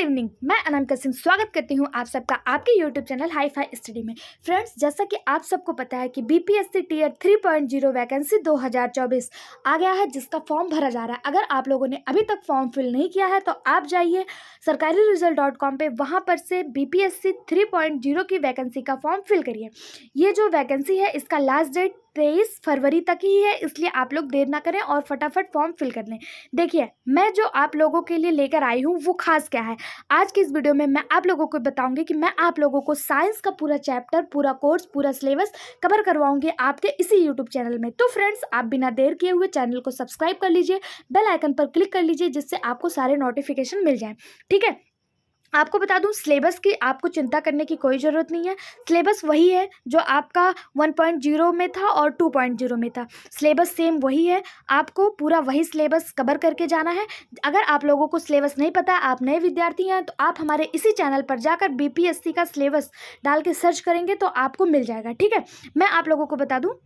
Evening, मैं अनामिका सिंह स्वागत करती हूँ आप सबका आपके YouTube channel hi fi study में। फ्रेंड्स, जैसा कि आप सबको पता है कि बीपीएससी टीयर 3.0 वैकेंसी 2024 आ गया है, जिसका फॉर्म भरा जा रहा है। अगर आप लोगों ने अभी तक फॉर्म फिल नहीं किया है तो आप जाइए sarkariresult.com पे, वहाँ पर से बीपीएससी 3.0 की वैकेंसी का फॉर्म फिल करिए। ये जो वैकेंसी है इसका लास्ट डेट 23 फरवरी तक ही है, इसलिए आप लोग देर ना करें और फटाफट फॉर्म फिल कर लें। देखिए, मैं जो आप लोगों के लिए लेकर आई हूँ वो खास क्या है। आज की इस वीडियो में मैं आप लोगों को बताऊंगी कि मैं आप लोगों को साइंस का पूरा चैप्टर, पूरा कोर्स, पूरा सिलेबस कवर करवाऊंगी आपके इसी यूट्यूब चैनल में। तो फ्रेंड्स, आप बिना देर किए हुए चैनल को सब्सक्राइब कर लीजिए, बेल आइकन पर क्लिक कर लीजिए, जिससे आपको सारे नोटिफिकेशन मिल जाए। ठीक है, आपको बता दूं, सिलेबस की आपको चिंता करने की कोई ज़रूरत नहीं है। सिलेबस वही है जो आपका 1.0 में था और 2.0 में था। सिलेबस सेम वही है, आपको पूरा वही सिलेबस कवर करके जाना है। अगर आप लोगों को सिलेबस नहीं पता, आप नए विद्यार्थी हैं, तो आप हमारे इसी चैनल पर जाकर बीपीएससी का सिलेबस डाल के सर्च करेंगे तो आपको मिल जाएगा। ठीक है, मैं आप लोगों को बता दूँ,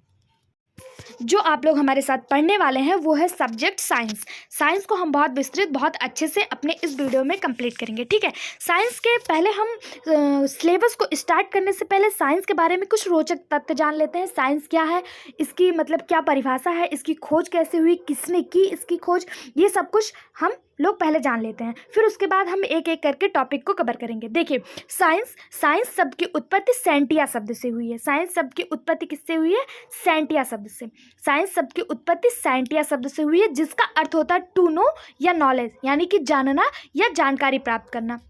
जो आप लोग हमारे साथ पढ़ने वाले हैं वो है सब्जेक्ट साइंस। साइंस को हम बहुत विस्तृत, बहुत अच्छे से अपने इस वीडियो में कंप्लीट करेंगे। ठीक है, साइंस के पहले हम सिलेबस को स्टार्ट करने से पहले साइंस के बारे में कुछ रोचक तथ्य जान लेते हैं। साइंस क्या है, इसकी मतलब क्या परिभाषा है, इसकी खोज कैसे हुई, किसने की इसकी खोज, ये सब कुछ हम लोग पहले जान लेते हैं। फिर उसके बाद हम एक एक करके टॉपिक को कवर करेंगे। देखिए, साइंस शब्द की उत्पत्ति सैंटिया शब्द से हुई है। साइंस शब्द की उत्पत्ति किससे हुई है? सैंटिया शब्द से। साइंस शब्द की उत्पत्ति सैंटिया शब्द से हुई है, जिसका अर्थ होता है टू नो या नॉलेज, यानी कि जानना या जानकारी प्राप्त करना।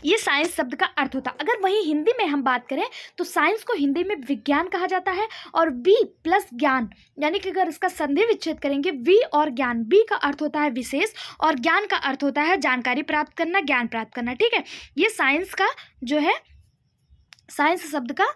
ये साइंस शब्द का अर्थ होता है। अगर वहीं हिंदी में हम बात करें तो साइंस को हिंदी में विज्ञान कहा जाता है, और वी प्लस ज्ञान, यानी कि अगर इसका संधि विच्छेद करेंगे, वी और ज्ञान, वी का अर्थ होता है विशेष और ज्ञान का अर्थ होता है जानकारी प्राप्त करना, ज्ञान प्राप्त करना। ठीक है, ये साइंस का जो है, साइंस शब्द का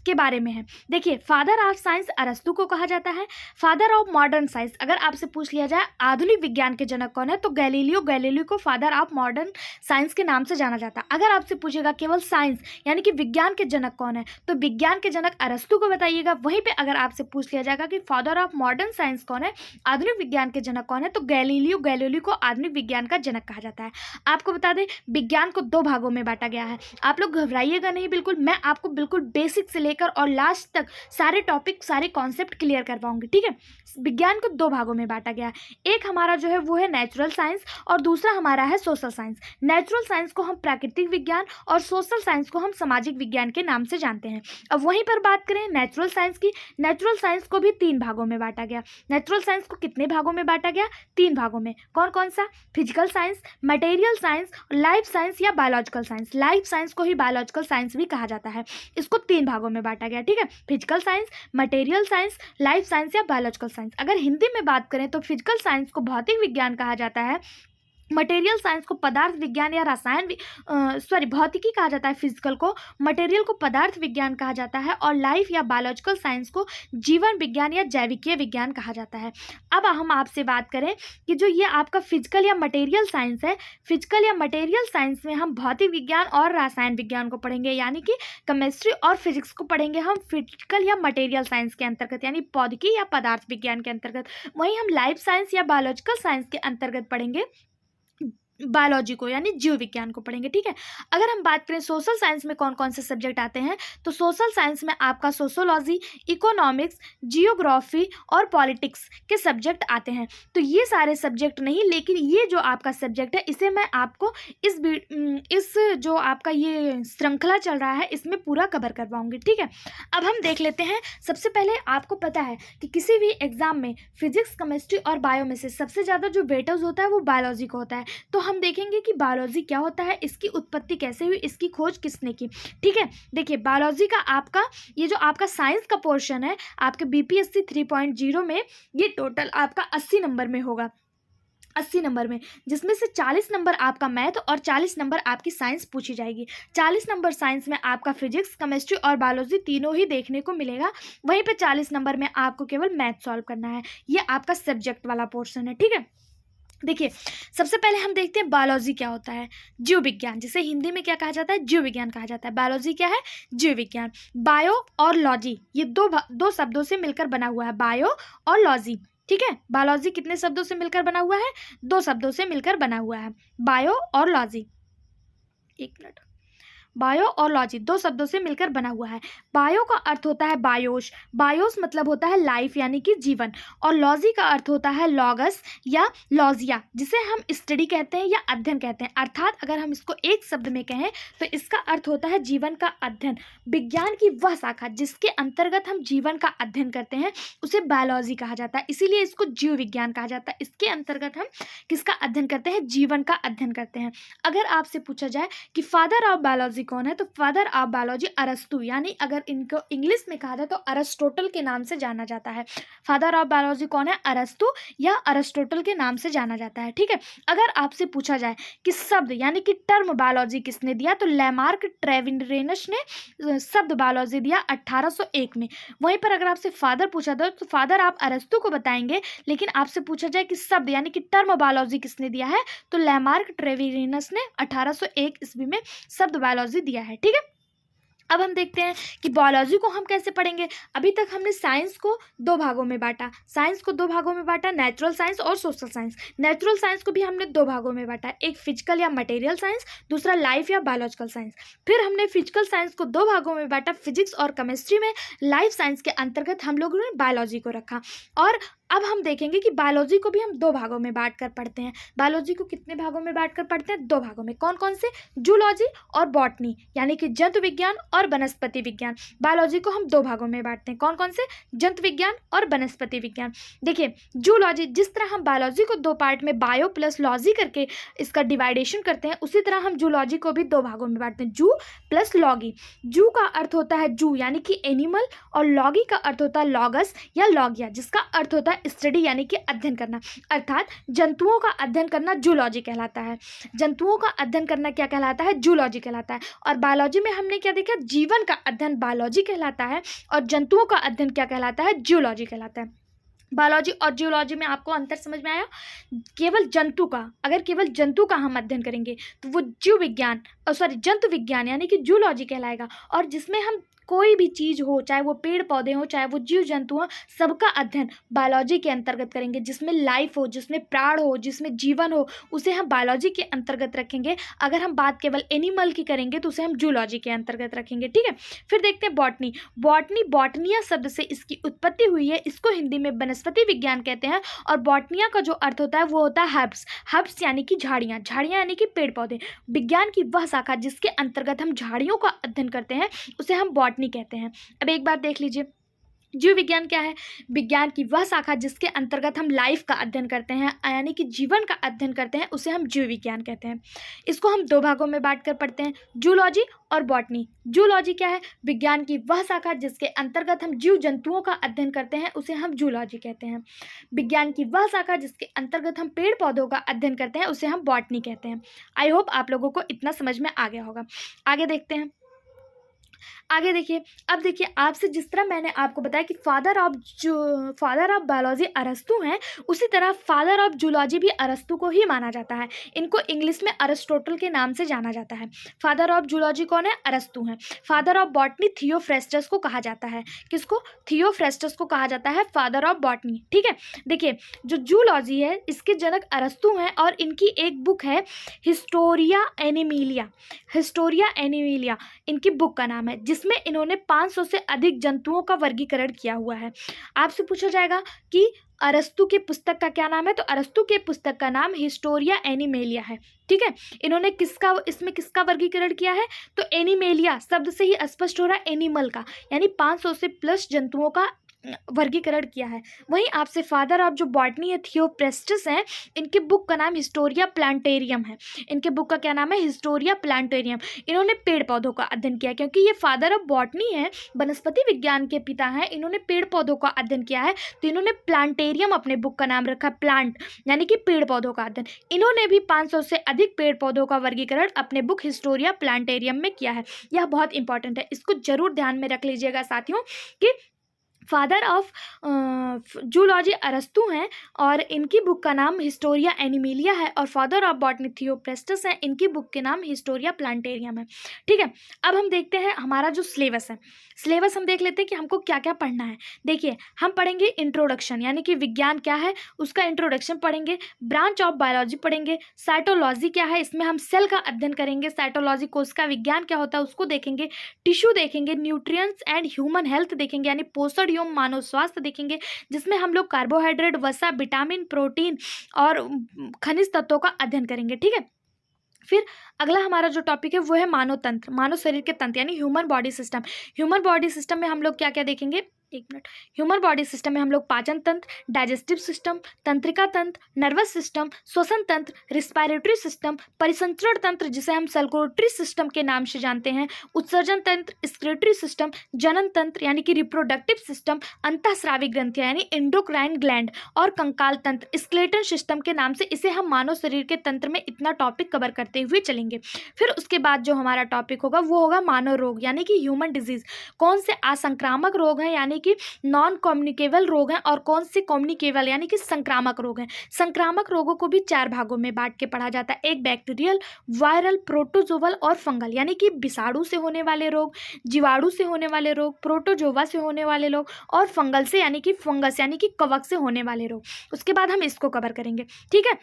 के बारे में है। देखिए, फादर ऑफ साइंस अरस्तु को कहा जाता है। फादर ऑफ मॉडर्न साइंस, अगर आपसे पूछ लिया जाए आधुनिक विज्ञान के जनक कौन है, तो गैलीलियो को फादर ऑफ मॉडर्न साइंस के नाम से जाना जाता है। अगर आपसे पूछेगा केवल साइंस यानी कि विज्ञान के जनक कौन है, तो विज्ञान के जनक अरस्तु को बताइएगा। वहीं पर अगर आपसे पूछ लिया जाएगा कि फादर ऑफ मॉडर्न साइंस कौन है, आधुनिक विज्ञान के जनक कौन है, तो गैलीलियो को आधुनिक विज्ञान का जनक कहा जाता है। आपको बता दें, विज्ञान को 2 भागों में बांटा गया है। आप लोग घबराइएगा नहीं, बिल्कुल मैं आपको बिल्कुल बेसिक से लेकर और लास्ट तक सारे टॉपिक, सारे कॉन्सेप्ट क्लियर करवाऊंगी। ठीक है, विज्ञान को 2 भागों में बांटा गया है। एक हमारा जो है वो है नेचुरल साइंस, और दूसरा हमारा है सोशल साइंस। नेचुरल साइंस को हम प्राकृतिक विज्ञान और सोशल साइंस को हम सामाजिक विज्ञान के नाम से जानते हैं। अब वहीं पर बात करें नेचुरल साइंस की, नेचुरल साइंस को भी 3 भागों में बांटा गया। नेचुरल साइंस को कितने भागों में बांटा गया? 3 भागों में। कौन कौन सा? Physical science, material science, life science या बायोलॉजिकल साइंस। लाइफ साइंस को ही बायोलॉजिकल साइंस भी कहा जाता है। इसको 3 भागों में बांटा गया। ठीक है, physical science, material science, life science या बायोलॉजिकल साइंस। अगर हिंदी में बात करें तो फिजिकल साइंस को भौतिक विज्ञान कहा जाता है, मटेरियल साइंस को पदार्थ विज्ञान या भौतिकी कहा जाता है फिजिकल को, मटेरियल को पदार्थ विज्ञान कहा जाता है, और लाइफ या बायोलॉजिकल साइंस को जीवन विज्ञान या जैविकीय विज्ञान कहा जाता है। अब हम आपसे बात करें कि जो ये आपका फिजिकल या मटेरियल साइंस है, फिजिकल या मटेरियल साइंस में हम भौतिक विज्ञान और रसायन विज्ञान को पढ़ेंगे, यानी कि केमिस्ट्री और फिजिक्स को पढ़ेंगे हम फिजिकल या मटेरियल साइंस के अंतर्गत, यानी पौधिकी या पदार्थ विज्ञान के अंतर्गत। वहीं हम लाइफ साइंस या बायोलॉजिकल साइंस के अंतर्गत पढ़ेंगे बायोलॉजी को, यानी जीव विज्ञान को पढ़ेंगे। ठीक है, अगर हम बात करें सोशल साइंस में कौन कौन से सब्जेक्ट आते हैं, तो सोशल साइंस में आपका सोशोलॉजी, इकोनॉमिक्स, जियोग्राफी और पॉलिटिक्स के सब्जेक्ट आते हैं। तो ये सारे सब्जेक्ट नहीं, लेकिन ये जो आपका सब्जेक्ट है इसे मैं आपको इस जो आपका ये श्रृंखला चल रहा है इसमें पूरा कवर करवाऊंगी। ठीक है, अब हम देख लेते हैं। सबसे पहले आपको पता है कि किसी भी एग्जाम में फिजिक्स, केमिस्ट्री और बायो में से सबसे ज़्यादा जो वेटेज होता है वो बायोलॉजी को होता है। तो हम देखेंगे कि बायोलॉजी क्या होता है, इसकी उत्पत्ति कैसे हुई, इसकी खोज किसने की। ठीक है, देखिए, बायोलॉजी का आपका ये जो आपका साइंस का पोर्शन है आपके बीपीएससी 3.0 में, ये टोटल आपका 80 नंबर में होगा। 80 नंबर में, जिसमें से 40 नंबर आपका मैथ और 40 नंबर आपकी साइंस पूछी जाएगी। 40 नंबर साइंस में आपका फिजिक्स, केमिस्ट्री और बायोलॉजी तीनों ही देखने को मिलेगा। वहीं पे 40 नंबर में आपको केवल मैथ सॉल्व करना है। ये आपका सब्जेक्ट वाला पोर्शन है। ठीक है, देखिए, सबसे पहले हम देखते हैं बायोलॉजी क्या होता है। जीव विज्ञान, जिसे हिंदी में क्या कहा जाता है? जीव विज्ञान कहा जाता है। बायोलॉजी क्या है? जीव विज्ञान। बायो और लॉजी, ये दो शब्दों से मिलकर बना हुआ है, बायो और लॉजी। ठीक है। बायोलॉजी कितने शब्दों से मिलकर बना हुआ है? 2 शब्दों से मिलकर बना हुआ है, बायो और लॉजी। एक मिनट, बायो और लॉजी 2 शब्दों से मिलकर बना हुआ है। बायो का अर्थ होता है बायोस, बायोस मतलब होता है लाइफ यानी कि जीवन, और लॉजी का अर्थ होता है लॉगस या लॉजिया, जिसे हम स्टडी कहते हैं या अध्ययन कहते हैं। अर्थात अगर हम इसको एक शब्द में कहें तो इसका अर्थ होता है जीवन का अध्ययन। विज्ञान की वह शाखा जिसके अंतर्गत हम जीवन का अध्ययन करते हैं उसे बायोलॉजी कहा जाता है, इसीलिए इसको जीव विज्ञान कहा जाता है। इसके अंतर्गत हम किसका अध्ययन करते हैं? जीवन का अध्ययन करते हैं। अगर आपसे पूछा जाए कि फादर ऑफ बायोलॉजी कौन है, तो फादर ऑफ बायोलॉजी अरस्तु, यानी अगर इनको इंग्लिश में कहा जाए तो अरिस्टोटल के नाम से जाना जाता है। फादर ऑफ बायोलॉजी कौन है? अरस्तु या अरिस्टोटल के नाम से जाना जाता है। ठीक है। अगर आपसे पूछा जाए कि शब्द यानी कि टर्म बायोलॉजी किसने दिया, तो लैमार्क ट्रेविरेनस ने शब्द बायोलॉजी दिया 1801 में। वहीं पर अगर आपसे फादर पूछा जाए तो फादर आप अरस्तु को बताएंगे, लेकिन आपसे पूछा जाए कि शब्द यानी कि टर्म बायोलॉजी किसने दिया है, तो लैमार्क ट्रेविरेनस ने 1801 ईस्वी में शब्द बायोलॉजी दिया है। ठीक है। अब हम देखते हैं कि बायोलॉजी को हम कैसे पढ़ेंगे। अभी तक हमने साइंस को 2 भागों में बांटा, नेचुरल साइंस और सोशल साइंस। नेचुरल साइंस को भी हमने 2 भागों में बांटा, एक फिजिकल या मटेरियल साइंस, दूसरा लाइफ या बायोलॉजिकल साइंस। फिर हमने फिजिकल साइंस को 2 भागों में बांटा, फिजिक्स और केमिस्ट्री में। लाइफ साइंस के अंतर्गत हम लोगों ने बायोलॉजी को रखा। और अब हम देखेंगे कि बायोलॉजी को भी हम 2 भागों में बांट कर पढ़ते हैं। बायोलॉजी को कितने भागों में बांट कर पढ़ते हैं? 2 भागों में। कौन कौन से? जूलॉजी और बॉटनी, यानी कि जंतु विज्ञान और वनस्पति विज्ञान। बायोलॉजी को हम 2 भागों में बांटते हैं। कौन कौन से? जंतु विज्ञान और वनस्पति विज्ञान। देखिए, जूलॉजी, जिस तरह हम बायोलॉजी को 2 पार्ट में बायो प्लस लॉजी करके इसका डिवाइडेशन करते हैं, उसी तरह हम जूलॉजी को भी 2 भागों में बांटते हैं, जू प्लस लॉगी। जू का अर्थ होता है जू यानी कि एनिमल, और लॉगी का अर्थ होता है लॉगस या लॉगिया, जिसका अर्थ होता है स्टडी यानी कि अध्ययन करना। अर्थात जंतुओं का अध्ययन करना जूलॉजी कहलाता है। जंतुओं का अध्ययन करना क्या कहलाता है? जूलॉजी कहलाता है। और बायोलॉजी में हमने क्या देखा? जीवन का अध्ययन बायोलॉजी कहलाता है, और जंतुओं का अध्ययन क्या कहलाता है? जूलॉजी कहलाता है। बायोलॉजी और जियोलॉजी में आपको अंतर समझ में आया? केवल जंतु का, अगर केवल जंतु का हम अध्ययन करेंगे तो वो जीव विज्ञान जंतु विज्ञान यानी कि जूलॉजी कहलाएगा। और जिसमें हम कोई भी चीज़ हो, चाहे वो पेड़ पौधे हो, चाहे वो जीव जंतु हो, सबका अध्ययन बायोलॉजी के अंतर्गत करेंगे। जिसमें लाइफ हो, जिसमें प्राण हो, जिसमें जीवन हो, उसे हम बायोलॉजी के अंतर्गत रखेंगे। अगर हम बात केवल एनिमल की करेंगे तो उसे हम जूलॉजी के अंतर्गत रखेंगे। ठीक है। फिर देखते हैं बॉटनी। बॉटनिया शब्द से इसकी उत्पत्ति हुई है। इसको हिंदी में वनस्पति विज्ञान कहते हैं। और बॉटनिया का जो अर्थ होता है वो होता है हर्ब्स यानी कि झाड़ियाँ यानी कि पेड़ पौधे। विज्ञान की वह शाखा जिसके अंतर्गत हम झाड़ियों का अध्ययन करते हैं उसे हम बॉटनी कहते हैं। अब एक बात देख लीजिए, जीव विज्ञान क्या है? विज्ञान की वह शाखा जिसके अंतर्गत हम लाइफ का अध्ययन करते हैं, यानी कि जीवन का अध्ययन करते हैं, उसे हम जीव विज्ञान कहते हैं। इसको हम 2 भागों में बांट कर पढ़ते हैं, जूलॉजी और बॉटनी। जूलॉजी क्या है? विज्ञान की वह शाखा जिसके अंतर्गत हम जीव जंतुओं का अध्ययन करते हैं, उसे हम जूलॉजी कहते हैं। विज्ञान की वह शाखा जिसके अंतर्गत हम पेड़ पौधों का अध्ययन करते हैं, उसे हम बॉटनी कहते हैं। आई होप आप लोगों को इतना समझ में आ गया होगा। आगे देखते हैं। आगे देखिए, अब देखिए, आपसे जिस तरह मैंने आपको बताया कि फादर ऑफ बायोलॉजी अरस्तु हैं, उसी तरह फादर ऑफ जूलॉजी भी अरस्तु को ही माना जाता है। इनको इंग्लिश में अरिस्टोटल के नाम से जाना जाता है। फादर ऑफ जूलॉजी कौन है? अरस्तु हैं। फादर ऑफ बॉटनी थियोफ्रेस्टस को कहा जाता है। किसको? थियोफ्रेस्टस को कहा जाता है फादर ऑफ बॉटनी। ठीक है। देखिए, जो जूलॉजी है इसके जनक अरस्तु हैं, और इनकी एक बुक है हिस्टोरिया एनिमिलिया इनकी बुक का नाम है, जिसमें इन्होंने 500 से अधिक जंतुओं का वर्गीकरण किया हुआ है। आपसे पूछा जाएगा कि अरस्तु के पुस्तक का क्या नाम है, तो अरस्तु के पुस्तक का नाम हिस्टोरिया एनिमेलिया है। ठीक है। इन्होंने इसमें किसका वर्गीकरण किया है, तो एनिमेलिया शब्द से ही स्पष्ट हो रहा है एनिमल का, यानी 500 से प्लस जंतुओं का वर्गीकरण किया है। वहीं आपसे फादर ऑफ जो बॉटनी है थियोफ्रेस्टस हैं, इनके बुक का नाम हिस्टोरिया प्लांटेरियम है। इनके बुक का क्या नाम है? Historia plantarum. इन्होंने पेड़ पौधों का अध्ययन किया, क्योंकि ये फादर ऑफ बॉटनी है, वनस्पति विज्ञान के पिता हैं। इन्होंने पेड़ पौधों का अध्ययन किया है, तो इन्होंने प्लांटेरियम अपने बुक का नाम रखा, प्लांट यानी कि पेड़ पौधों का अध्ययन। इन्होंने भी 500 से अधिक पेड़ पौधों का वर्गीकरण अपने बुक हिस्टोरिया प्लांटेरियम में किया है। यह बहुत इंपॉर्टेंट है, इसको जरूर ध्यान में रख लीजिएगा साथियों कि फादर ऑफ जूलॉजी अरस्तु हैं और इनकी बुक का नाम हिस्टोरिया एनिमिलिया है, और फादर ऑफ बॉटनी थियोप्रेस्टस हैं, इनकी बुक के नाम हिस्टोरिया प्लांटेरियम है। ठीक है, अब हम देखते हैं हमारा जो सिलेबस है, सिलेबस हम देख लेते हैं कि हमको क्या क्या पढ़ना है। देखिए, हम पढ़ेंगे इंट्रोडक्शन, यानी कि विज्ञान क्या है उसका इंट्रोडक्शन पढ़ेंगे, ब्रांच ऑफ बायोलॉजी पढ़ेंगे, साइटोलॉजी क्या है इसमें हम सेल का अध्ययन करेंगे, साइटोलॉजी कोशिका विज्ञान क्या होता है उसको देखेंगे, टिश्यू देखेंगे, न्यूट्रिएंट्स एंड ह्यूमन हेल्थ देखेंगे यानी पोषण एवं मानव स्वास्थ्य देखेंगे, जिसमें हम लोग कार्बोहाइड्रेट, वसा, विटामिन, प्रोटीन और खनिज तत्वों का अध्ययन करेंगे। ठीक है, फिर अगला हमारा जो टॉपिक है वो है मानव तंत्र, मानव शरीर के तंत्र यानी human body system. Human body system में हम लोग क्या क्या देखेंगे, एक मिनट, ह्यूमन बॉडी सिस्टम में हम लोग पाचन तंत्र, डाइजेस्टिव सिस्टम, तंत्रिका तंत्र, नर्वस सिस्टम, श्वसन तंत्र, रिस्पायरेटरी सिस्टम, परिसंचरण तंत्र जिसे हम सर्कुलेटरी सिस्टम के नाम से जानते हैं, उत्सर्जन तंत्र, एक्सक्रीटरी सिस्टम, जनन तंत्र यानी कि रिप्रोडक्टिव सिस्टम, अंतःस्रावी ग्रंथियां यानी एंडोक्राइन ग्लैंड, और कंकाल तंत्र स्केलेटन सिस्टम के नाम से इसे हम मानव शरीर के तंत्र में इतना टॉपिक कवर करते हुए चलेंगे। फिर उसके बाद जो हमारा टॉपिक होगा वो होगा मानव रोग यानी कि ह्यूमन डिजीज, कौन से असंक्रामक रोग हैं यानी कि नॉन कम्युनिकेबल रोग हैं, और कौन से कम्युनिकेबल यानी कि संक्रामक रोग हैं। संक्रामक रोगों को भी 4 भागों में बांट के पढ़ा जाता है, एक बैक्टीरियल, वायरल, प्रोटोजोवल और फंगल, यानी कि विषाणु से होने वाले रोग, जीवाणु से होने वाले रोग, प्रोटोजोवा से होने वाले रोग, और फंगल से यानी कि फंगस यानी कि कवक से होने वाले रोग। उसके बाद हम इसको कवर करेंगे। ठीक है,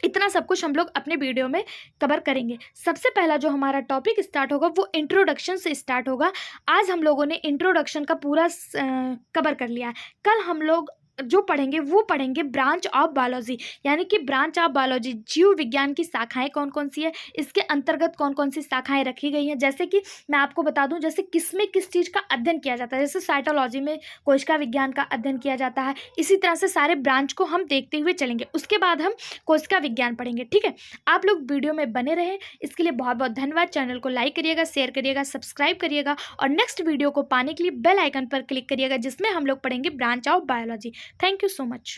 इतना सब कुछ हम लोग अपने वीडियो में कवर करेंगे। सबसे पहला जो हमारा टॉपिक स्टार्ट होगा वो इंट्रोडक्शन से स्टार्ट होगा। आज हम लोगों ने इंट्रोडक्शन का पूरा कवर कर लिया है। कल हम लोग जो पढ़ेंगे वो पढ़ेंगे ब्रांच ऑफ बायोलॉजी, यानी कि ब्रांच ऑफ बायोलॉजी जीव विज्ञान की शाखाएं कौन कौन सी है, इसके अंतर्गत कौन कौन सी शाखाएं रखी गई हैं। जैसे कि मैं आपको बता दूं, जैसे किस में किस चीज़ का अध्ययन किया जाता है, जैसे साइटोलॉजी में कोशिका विज्ञान का अध्ययन किया जाता है, इसी तरह से सारे ब्रांच को हम देखते हुए चलेंगे। उसके बाद हम कोशिका विज्ञान पढ़ेंगे। ठीक है, आप लोग वीडियो में बने रहें, इसके लिए बहुत बहुत धन्यवाद। चैनल को लाइक करिएगा, शेयर करिएगा, सब्सक्राइब करिएगा, और नेक्स्ट वीडियो को पाने के लिए बेल आइकन पर क्लिक करिएगा जिसमें हम लोग पढ़ेंगे branch of biology. Thank you so much.